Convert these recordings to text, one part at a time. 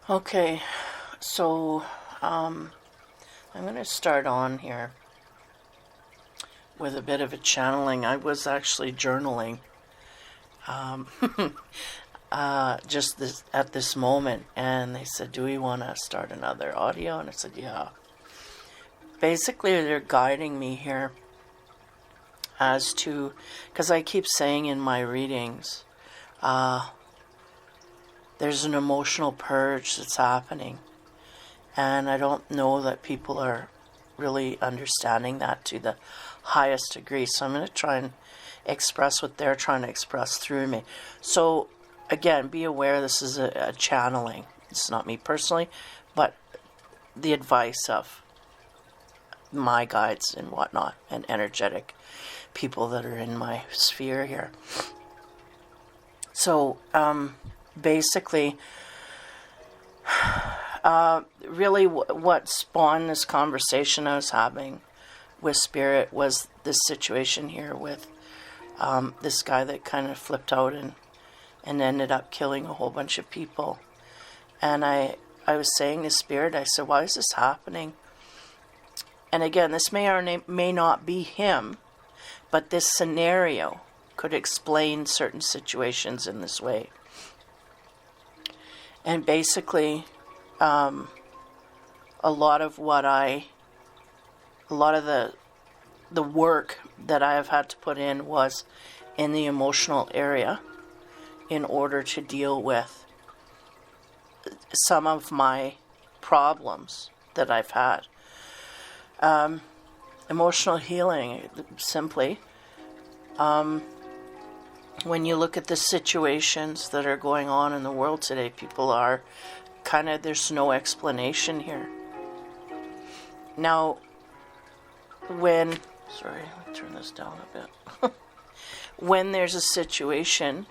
Okay, so I'm going to start on here with a bit of a channeling. I was actually journaling um, just at this moment, and they said, do we want to start another audio? And I said, yeah. Basically, they're guiding me here as to, because I keep saying in my readings, there's an emotional purge that's happening. And I don't know that people are really understanding that to the highest degree. So I'm going to try and express what they're trying to express through me. So again, be aware this is a channeling. It's not me personally, but the advice of my guides and whatnot, and energetic people that are in my sphere here. So basically, really what spawned this conversation I was having with Spirit was this situation here with this guy that kind of flipped out and ended up killing a whole bunch of people. And I was saying to Spirit, I said, why is this happening? And again, this may or may not be him, but this scenario could explain certain situations in this way. And basically, a lot of the work that I have had to put in was in the emotional area in order to deal with some of my problems that I've had. Emotional healing, simply. When you look at the situations that are going on in the world today, people are kind of, there's no explanation here. Now, sorry, let me turn this down a bit. When there's a situation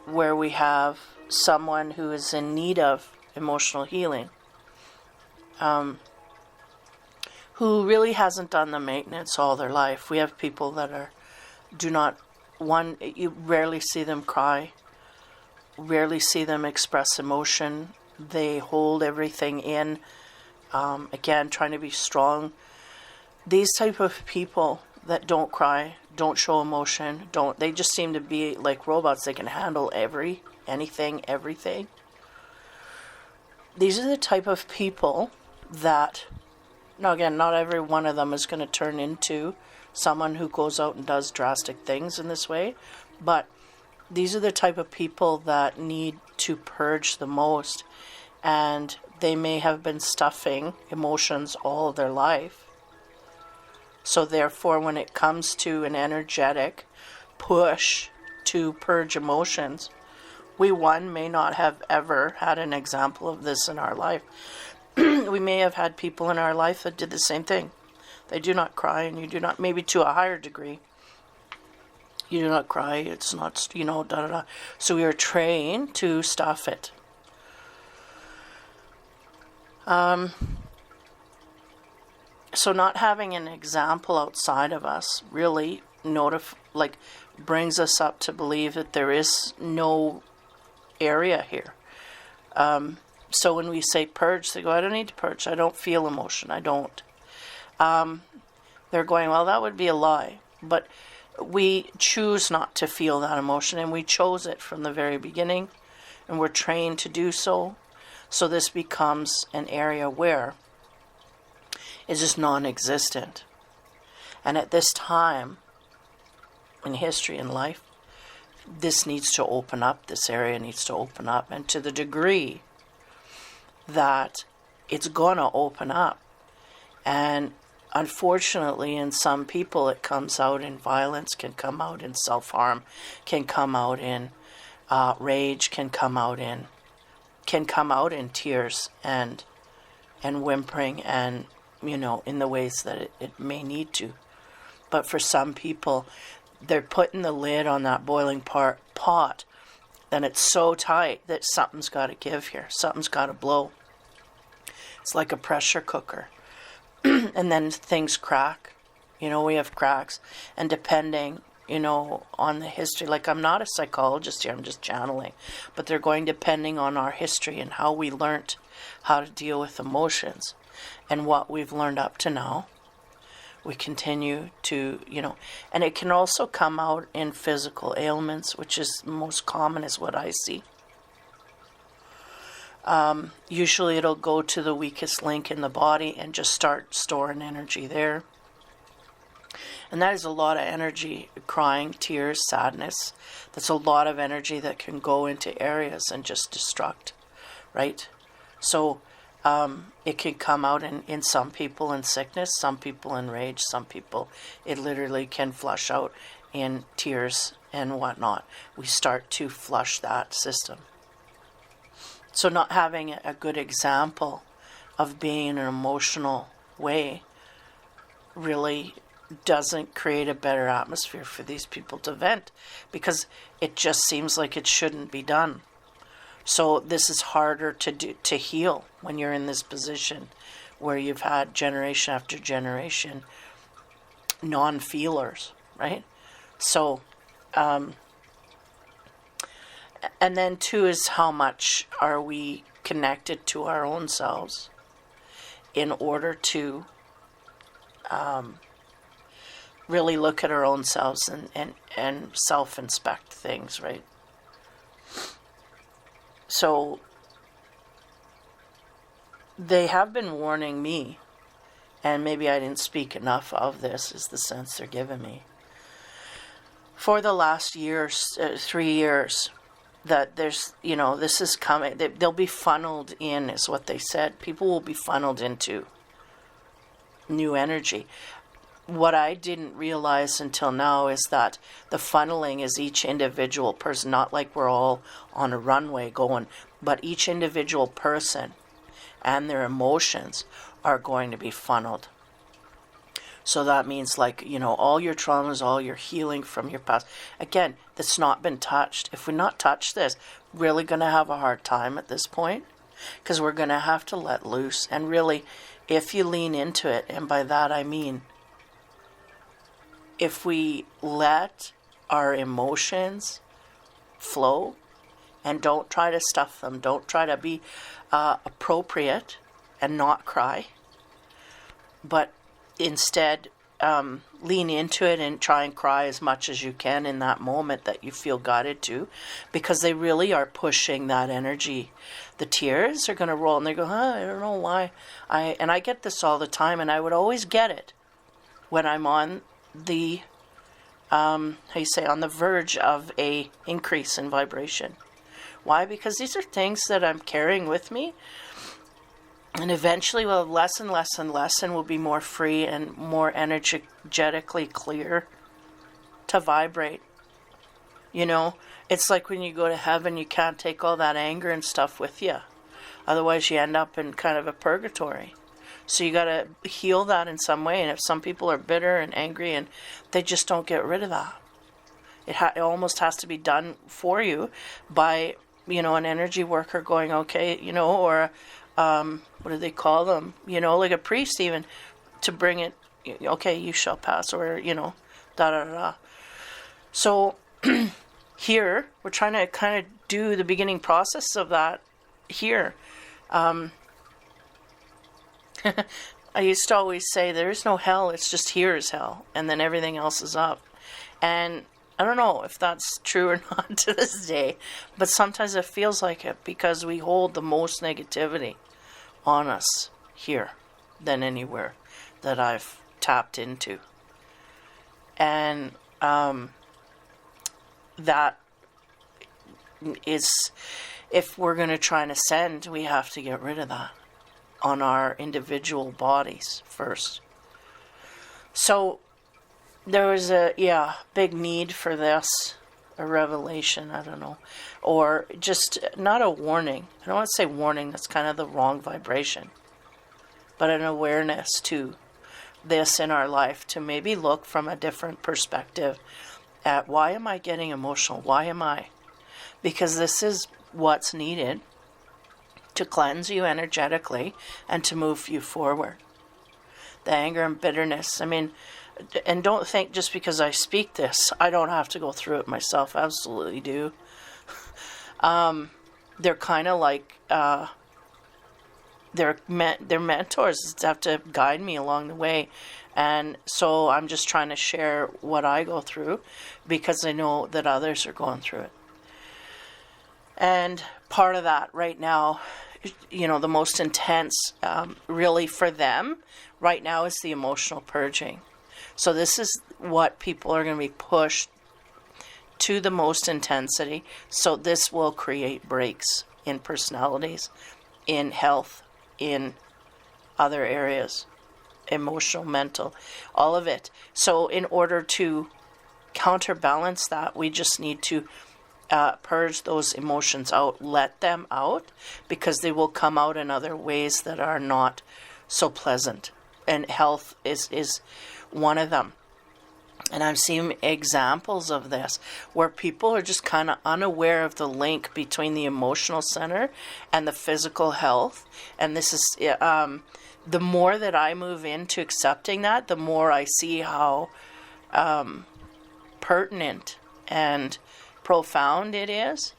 where we have someone who is in need of emotional healing, who really hasn't done the maintenance all their life. We have people that you rarely see them cry, rarely see them express emotion. They hold everything in, again, trying to be strong. These type of people that don't cry, don't show emotion, they just seem to be like robots. They can handle anything, everything. These are the type of people that, now again, not every one of them is going to turn into someone who goes out and does drastic things in this way, but these are the type of people that need to purge the most, and they may have been stuffing emotions all of their life. So therefore, when it comes to an energetic push to purge emotions, we may not have ever had an example of this in our life. We may have had people in our life that did the same thing. They do not cry, and you do not, maybe to a higher degree. You do not cry, it's not, da-da-da. So we are trained to stuff it. So not having an example outside of us really brings us up to believe that there is no area here. So when we say purge, they go, I don't need to purge. I don't feel emotion. I don't. They're going, well, that would be a lie. But we choose not to feel that emotion, and we chose it from the very beginning, and we're trained to do so. So this becomes an area where it's just non-existent. And at this time in history and life, this needs to open up. This area needs to open up. And to the degree that it's going to open up. And unfortunately, in some people, it comes out in violence, can come out in self-harm, can come out in rage, can come out in tears and whimpering, and in the ways that it may need to. But for some people, they're putting the lid on that boiling pot, and it's so tight that something's got to give here. Something's got to blow. It's like a pressure cooker. And then things crack. We have cracks. And depending, on the history. Like, I'm not a psychologist here, I'm just channeling. But they're going depending on our history and how we learned how to deal with emotions and what we've learned up to now. We continue to, and it can also come out in physical ailments, which is most common, is what I see. Usually it'll go to the weakest link in the body and just start storing energy there. And that is a lot of energy, crying, tears, sadness. That's a lot of energy that can go into areas and just destruct, right? So it can come out in some people in sickness, some people in rage, some people it literally can flush out in tears and whatnot. We start to flush that system. So not having a good example of being in an emotional way really doesn't create a better atmosphere for these people to vent, because it just seems like it shouldn't be done. So this is harder to heal when you're in this position where you've had generation after generation non-feelers, right? So, and then too is how much are we connected to our own selves in order to really look at our own selves and self-inspect things, right? So they have been warning me, and maybe I didn't speak enough of this, is the sense they're giving me, for the last 3 years, that there's, this is coming, they'll be funneled in, is what they said. People will be funneled into new energy. What I didn't realize until now is that the funneling is each individual person, not like we're all on a runway going, but each individual person and their emotions are going to be funneled. So that means, like, all your traumas, all your healing from your past, again, that's not been touched. If we not touch this, we're really going to have a hard time at this point, because we're going to have to let loose. And really, if you lean into it, and by that I mean, if we let our emotions flow and don't try to stuff them, don't try to be appropriate and not cry, but instead lean into it and try and cry as much as you can in that moment that you feel guided to, because they really are pushing that energy. The tears are going to roll and they go, I don't know why. And I get this all the time, and I would always get it when I'm on the on the verge of a increase in vibration. Why? Because these are things that I'm carrying with me, and eventually will less and less and less, and will be more free and more energetically clear to vibrate. It's like when you go to heaven, you can't take all that anger and stuff with you, otherwise you end up in kind of a purgatory. So you got to heal that in some way. And if some people are bitter and angry and they just don't get rid of that, it almost has to be done for you by, an energy worker going, okay, or what do they call them? Like a priest even, to bring it, okay, you shall pass, or, da da da. So here, we're trying to kind of do the beginning process of that here. I used to always say there is no hell, it's just here is hell, and then everything else is up. And I don't know if that's true or not to this day, but sometimes it feels like it, because we hold the most negativity on us here than anywhere that I've tapped into. And that is, if we're going to try and ascend, we have to get rid of that on our individual bodies first. So there was a big need for this, a revelation, I don't know, or just not a warning. I don't want to say warning, that's kind of the wrong vibration, but an awareness to this in our life, to maybe look from a different perspective at, why am I getting emotional? Why am I? Because this is what's needed to cleanse you energetically and to move you forward. The anger and bitterness, and don't think just because I speak this, I don't have to go through it myself. Absolutely do. They're kind of like, they're mentors that have to guide me along the way. And so I'm just trying to share what I go through because I know that others are going through it. And part of that right now, the most intense, really for them right now is the emotional purging. So this is what people are going to be pushed to the most intensity. So this will create breaks in personalities, in health, in other areas, emotional, mental, all of it. So in order to counterbalance that, we just need to purge those emotions out, let them out, because they will come out in other ways that are not so pleasant. And health is one of them. And I'm seeing examples of this where people are just kind of unaware of the link between the emotional center and the physical health. And this is, the more that I move into accepting that, the more I see how pertinent and profound it is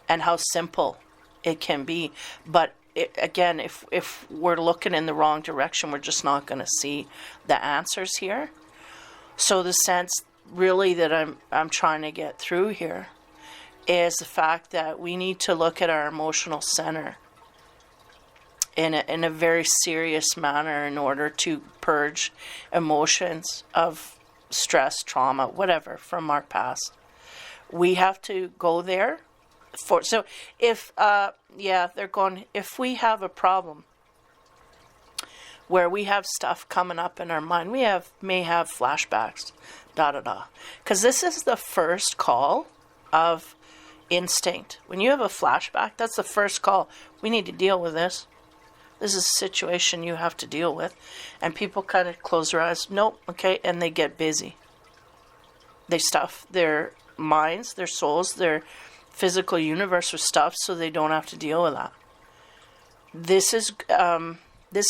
and how simple it can be. But again, if we're looking in the wrong direction, we're just not going to see the answers here. So the sense really that I'm trying to get through here is the fact that we need to look at our emotional center in a very serious manner in order to purge emotions of stress, trauma, whatever from our past. We have to go there so if if we have a problem where we have stuff coming up in our mind, we may have flashbacks, because this is the first call of instinct. When you have a flashback, that's the first call. We need to deal with this. This is a situation you have to deal with. And people kind of close their eyes. Nope, okay, and they get busy. They stuff their minds, their souls, their physical universe with stuff so they don't have to deal with that. This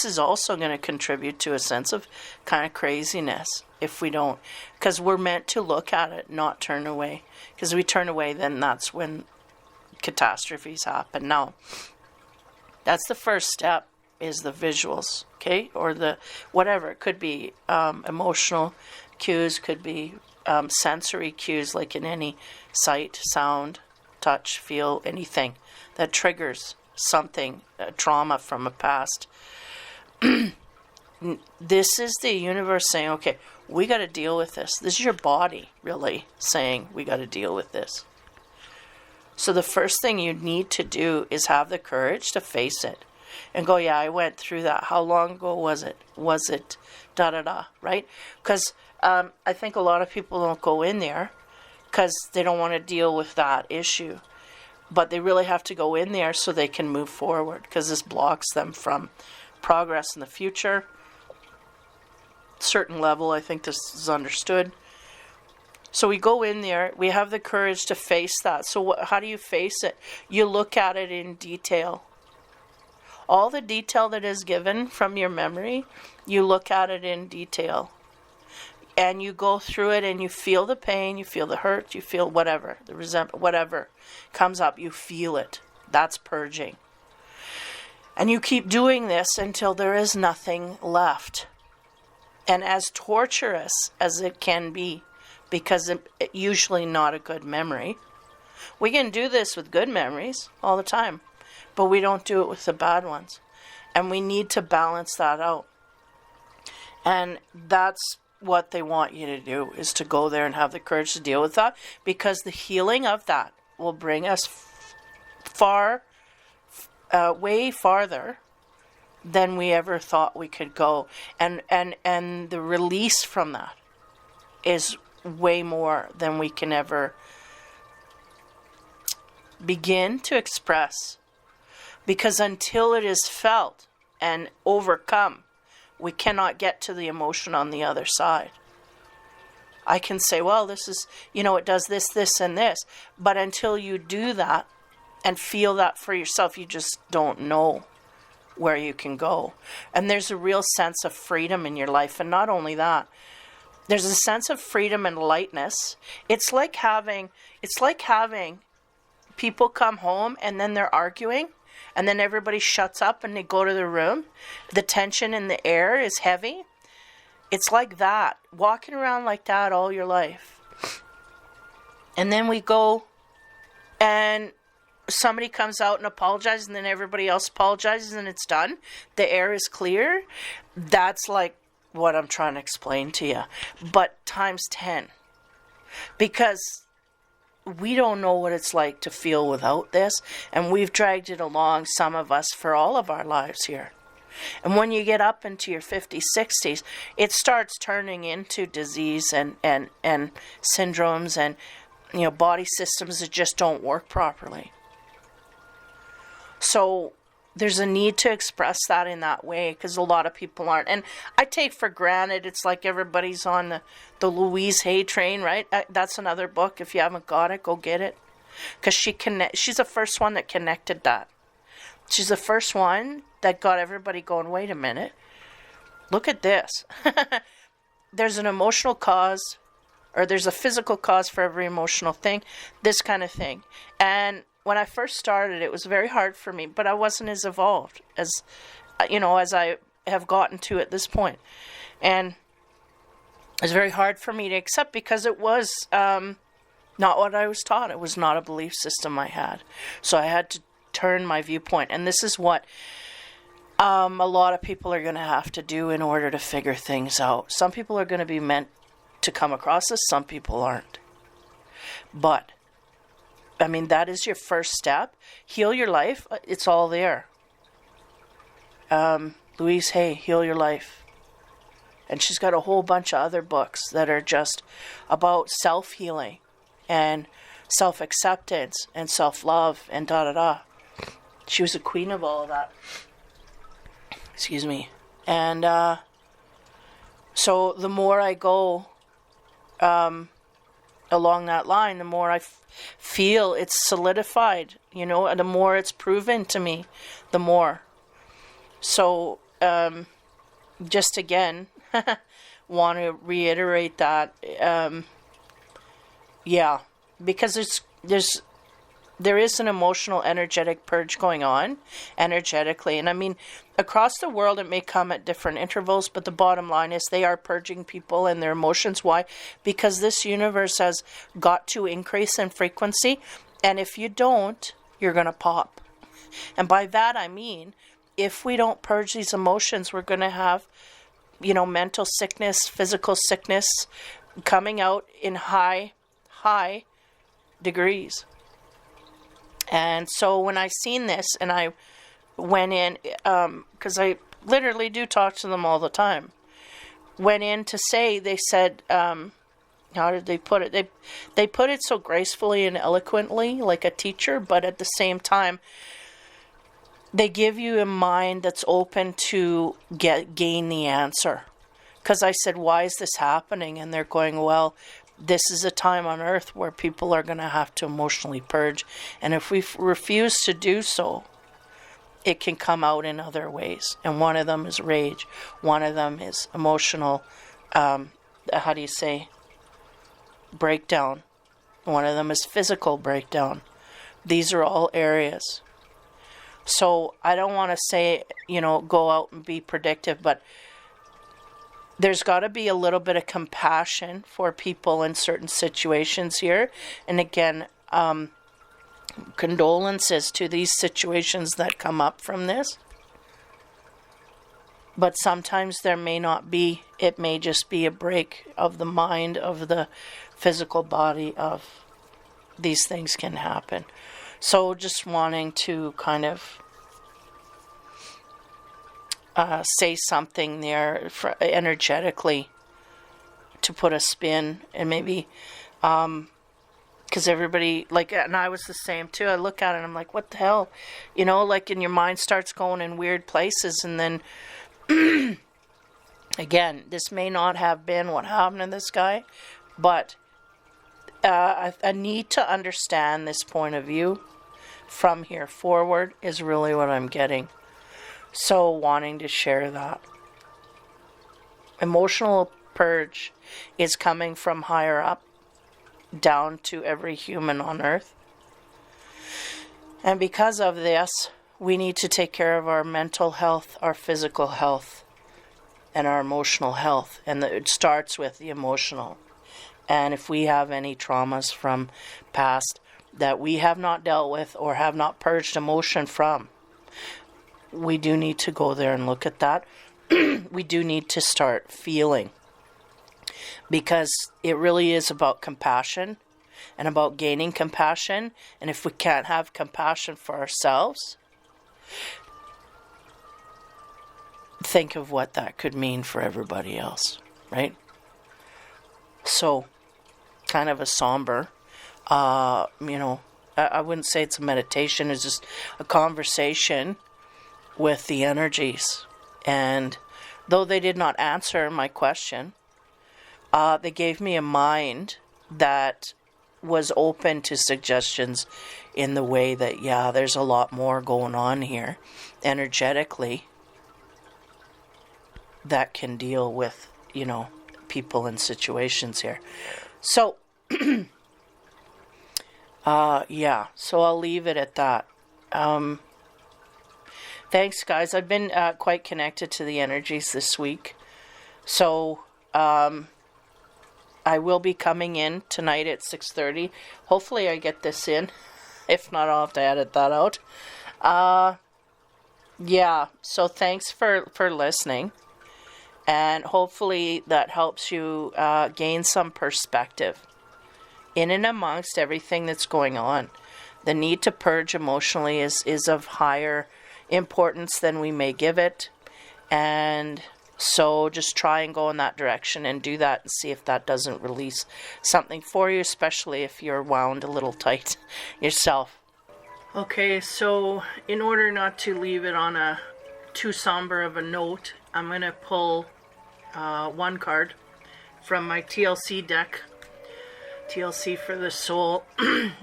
is also going to contribute to a sense of kind of craziness if we don't, because we're meant to look at it, not turn away. Because if we turn away, then that's when catastrophes happen. Now, that's the first step, is the visuals, okay? Or the whatever. It could be emotional cues, could be sensory cues, like in any sight, sound, touch, feel, anything that triggers something, a trauma from a past. This is the universe saying, okay, we got to deal with this. This is your body really saying we got to deal with this. So the first thing you need to do is have the courage to face it and go, yeah, I went through that. How long ago was it? Was it right? Because I think a lot of people don't go in there because they don't want to deal with that issue. But they really have to go in there so they can move forward, because this blocks them from progress in the future. Certain level, I think this is understood. So we go in there, we have the courage to face that. So how do you face it? You look at it in detail. All the detail that is given from your memory, you look at it in detail. And you go through it and you feel the pain, you feel the hurt, you feel whatever, the resentment, whatever comes up, you feel it. That's purging. And you keep doing this until there is nothing left. And as torturous as it can be, because it's usually not a good memory, we can do this with good memories all the time, but we don't do it with the bad ones. And we need to balance that out. And that's what they want you to do, is to go there and have the courage to deal with that, because the healing of that will bring us way farther than we ever thought we could go. And the release from that is way more than we can ever begin to express. Because until it is felt and overcome, we cannot get to the emotion on the other side. I can say, well, this is, it does this, this, and this. But until you do that and feel that for yourself, you just don't know where you can go. And there's a real sense of freedom in your life. And not only that, There's a sense of freedom and lightness. It's like having people come home and then they're arguing and then everybody shuts up and they go to their room. The tension in the air is heavy. It's like that. Walking around like that all your life. And then we go and somebody comes out and apologizes and then everybody else apologizes and it's done. The air is clear. That's like what I'm trying to explain to you. But times 10. Because we don't know what it's like to feel without this. And we've dragged it along, some of us, for all of our lives here. And when you get up into your 50s, 60s, it starts turning into disease and syndromes and, you know, body systems that just don't work properly. So there's a need to express that in that way because a lot of people aren't. And I take for granted it's like everybody's on the Louise Hay train, right? That's another book. If you haven't got it, go get it. Because she's the first one that connected that. She's the first one that got everybody going, wait a minute. Look at this. There's an emotional cause, or there's a physical cause for every emotional thing. This kind of thing. And when I first started, it was very hard for me, but I wasn't as evolved as, as I have gotten to at this point. And it was very hard for me to accept because it was not what I was taught. It was not a belief system I had. So I had to turn my viewpoint. And this is what a lot of people are going to have to do in order to figure things out. Some people are going to be meant to come across this. Some people aren't. But I mean, that is your first step. Heal your life. It's all there. Louise Hay, Heal Your Life. And she's got a whole bunch of other books that are just about self-healing and self-acceptance and self-love and da-da-da. She was the queen of all of that. Excuse me. And so the more I go along that line, the more I feel it's solidified, and the more it's proven to me, the more. So, just again, want to reiterate that, because there is an emotional, energetic purge going on, energetically. And I mean, across the world, it may come at different intervals, but the bottom line is they are purging people and their emotions. Why? Because this universe has got to increase in frequency. And if you don't, you're going to pop. And by that, I mean, if we don't purge these emotions, we're going to have, mental sickness, physical sickness coming out in high degrees. And so when I seen this and I went in, because I literally do talk to them all the time, went in to say, they said, how did they put it? They put it so gracefully and eloquently, like a teacher, but at the same time, they give you a mind that's open to gain the answer. Because I said, why is this happening? And they're going, well, this is a time on earth where people are going to have to emotionally purge. And if we refuse to do so, it can come out in other ways. And one of them is rage. One of them is emotional, breakdown. One of them is physical breakdown. These are all areas. So I don't want to say, go out and be predictive, but there's got to be a little bit of compassion for people in certain situations here. And again, condolences to these situations that come up from this. But sometimes there may not be. It may just be a break of the mind, of the physical body, of these things can happen. So just wanting to kind of say something there energetically to put a spin, and maybe because everybody, and I was the same too. I look at it and I'm like, what the hell? And your mind starts going in weird places, and then again, this may not have been what happened to this guy, but a need to understand this point of view from here forward is really what I'm getting. So wanting to share that. Emotional purge is coming from higher up down to every human on earth. And because of this, we need to take care of our mental health, our physical health, and our emotional health. And it starts with the emotional. And if we have any traumas from past that we have not dealt with or have not purged emotion from, we do need to go there and look at that. We do need to start feeling, because it really is about compassion and about gaining compassion. And if we can't have compassion for ourselves, think of what that could mean for everybody else, right? So, kind of a somber, I wouldn't say it's a meditation, it's just a conversation with the energies. And though they did not answer my question, they gave me a mind that was open to suggestions in the way that, yeah, there's a lot more going on here energetically that can deal with, people and situations here. So, so I'll leave it at that. Thanks, guys. I've been quite connected to the energies this week. So, I will be coming in tonight at 6:30. Hopefully I get this in. If not, I'll have to edit that out. So thanks for listening. And hopefully that helps you gain some perspective in and amongst everything that's going on. The need to purge emotionally is of higher importance than we may give it. And so just try and go in that direction and do that and see if that doesn't release something for you, especially if you're wound a little tight yourself. Okay, so in order not to leave it on a too somber of a note, I'm going to pull one card from my TLC deck, TLC for the Soul,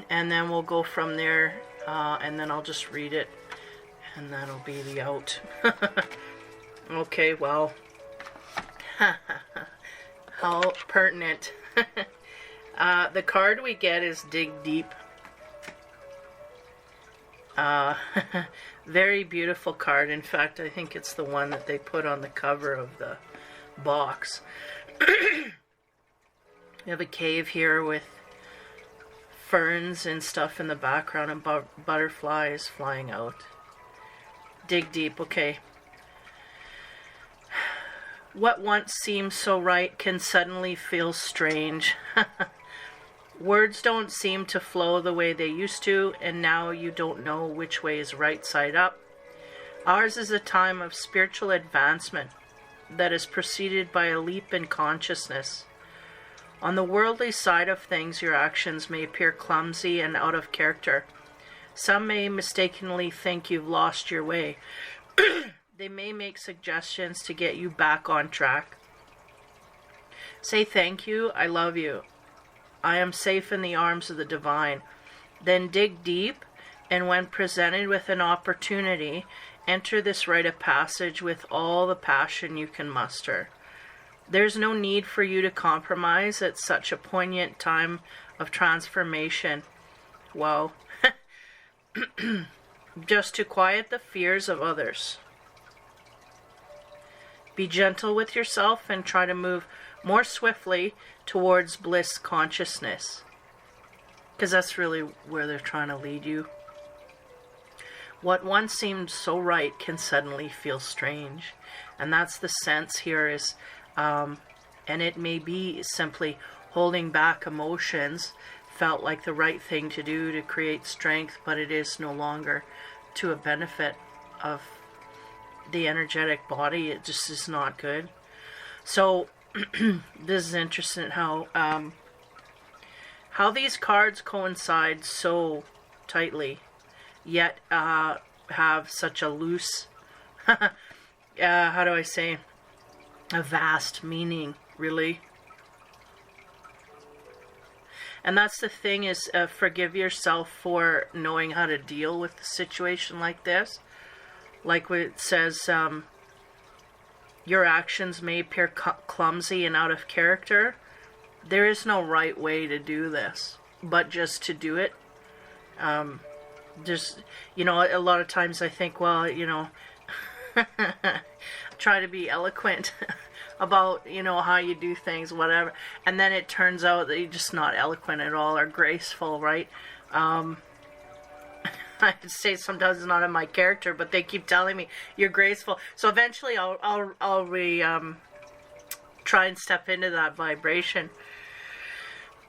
and then we'll go from there, and then I'll just read it, and that'll be the out. Okay, well, how pertinent. The card we get is Dig Deep. Very beautiful card. In fact, I think it's the one that they put on the cover of the box. We have a cave here with ferns and stuff in the background and butterflies flying out. Dig deep. Okay. What once seemed so right can suddenly feel strange. Words don't seem to flow the way they used to, and now you don't know which way is right side up. Ours is a time of spiritual advancement that is preceded by a leap in consciousness. On the worldly side of things, your actions may appear clumsy and out of character. Some may mistakenly think you've lost your way. They may make suggestions to get you back on track. Say thank you, I love you. I am safe in the arms of the divine. Then dig deep, and when presented with an opportunity, enter this rite of passage with all the passion you can muster. There's no need for you to compromise at such a poignant time of transformation. Wow. Just to quiet the fears of others. Be gentle with yourself and try to move more swiftly towards bliss consciousness. Because that's really where they're trying to lead you. What once seemed so right can suddenly feel strange. And that's the sense here is, and it may be simply holding back emotions felt like the right thing to do to create strength, but it is no longer to a benefit of the energetic body. It just is not good. So this is interesting how these cards coincide so tightly, yet have such a loose, how do I say, a vast meaning, really. And that's the thing is, forgive yourself for knowing how to deal with a situation like this. Like what it says, your actions may appear clumsy and out of character. There is no right way to do this, but just to do it. Just, you know, a lot of times I think, well, you know, try to be eloquent about, you know, how you do things, whatever. And then it turns out that you're just not eloquent at all or graceful, right? I'd say sometimes it's not in my character, but they keep telling me you're graceful. So eventually I'll try and step into that vibration.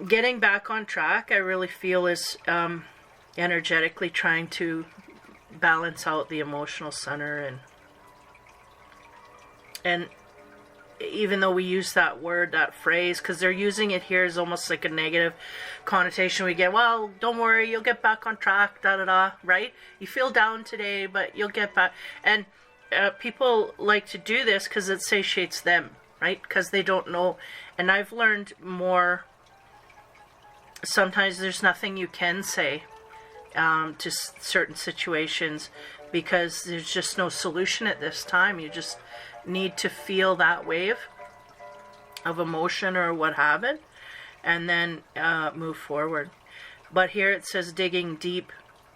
Getting back on track, I really feel, is energetically trying to balance out the emotional center, and even though we use that word, that phrase, because they're using it here as almost like a negative connotation, we get, well, don't worry, you'll get back on track, da-da-da, right? You feel down today, but you'll get back. And people like to do this because it satiates them, right? Because they don't know. And I've learned more, sometimes there's nothing you can say to certain situations because there's just no solution at this time. You just need to feel that wave of emotion or what have it, and then move forward. But here it says digging deep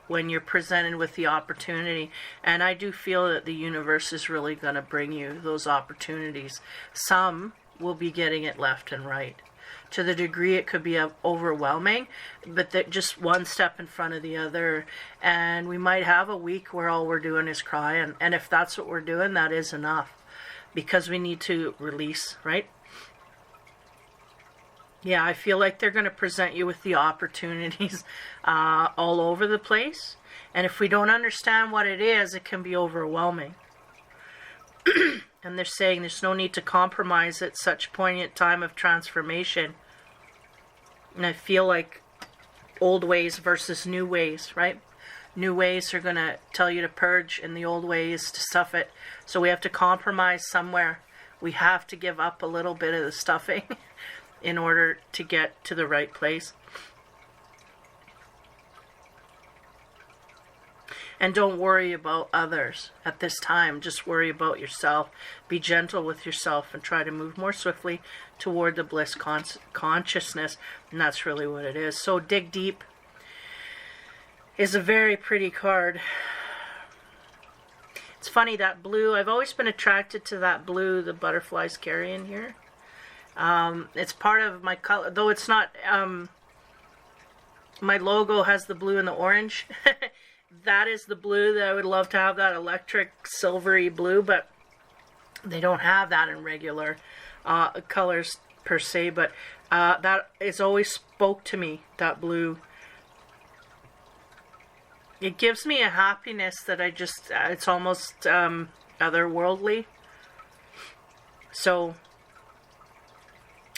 when you're presented with the opportunity, and I do feel that the universe is really going to bring you those opportunities. Some will be getting it left and right. To the degree it could be overwhelming, but that just one step in front of the other, and we might have a week where all we're doing is crying, and if that's what we're doing, that is enough. Because we need to release, right? Yeah, I feel like they're going to present you with the opportunities all over the place. And if we don't understand what it is, it can be overwhelming. And they're saying there's no need to compromise at such poignant time of transformation. And I feel like old ways versus new ways, right? New ways are going to tell you to purge, and the old ways to stuff it. So we have to compromise somewhere. We have to give up a little bit of the stuffing in order to get to the right place. And don't worry about others at this time. Just worry about yourself. Be gentle with yourself and try to move more swiftly toward the bliss consciousness. And that's really what it is. So dig deep is a very pretty card. It's funny, that blue, I've always been attracted to that blue the butterflies carry in here. It's part of my color, though it's not, my logo has the blue and the orange. That is the blue that I would love to have, that electric silvery blue, but they don't have that in regular colors per se, but that has always spoke to me, that blue. It gives me a happiness that I just, it's almost otherworldly. So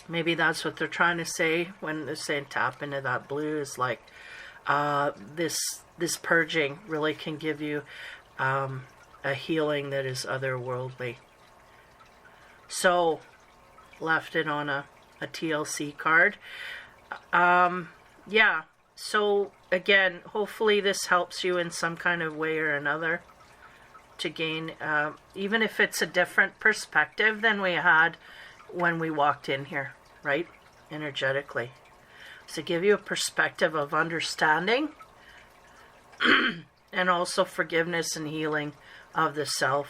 maybe that's what they're trying to say when they're saying tap into that blue, is like this purging really can give you a healing that is otherworldly. So left it on a TLC card. Yeah. So again, hopefully this helps you in some kind of way or another to gain, even if it's a different perspective than we had when we walked in here, right? Energetically. So give you a perspective of understanding and also forgiveness and healing of the self.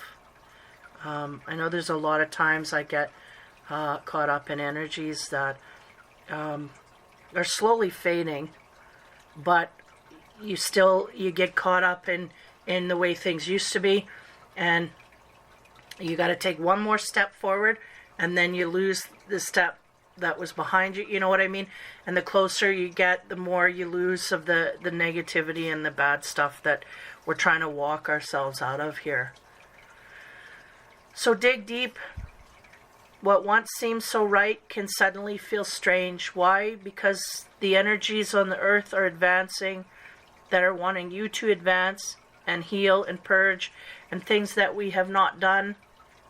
I know there's a lot of times I get caught up in energies that are slowly fading, but you get caught up in the way things used to be, and you got to take one more step forward, and then you lose the step that was behind you, you know what I mean? And the closer you get, the more you lose of the negativity and the bad stuff that we're trying to walk ourselves out of here. So dig deep. What once seemed so right can suddenly feel strange. Why? Because the energies on the earth are advancing, that are wanting you to advance and heal and purge, and things that we have not done,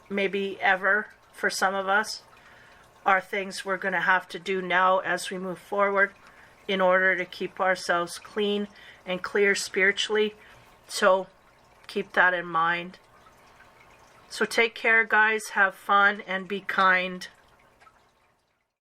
maybe ever, for some of us, are things we're going to have to do now as we move forward in order to keep ourselves clean and clear spiritually. So keep that in mind. So take care, guys. Have fun and be kind.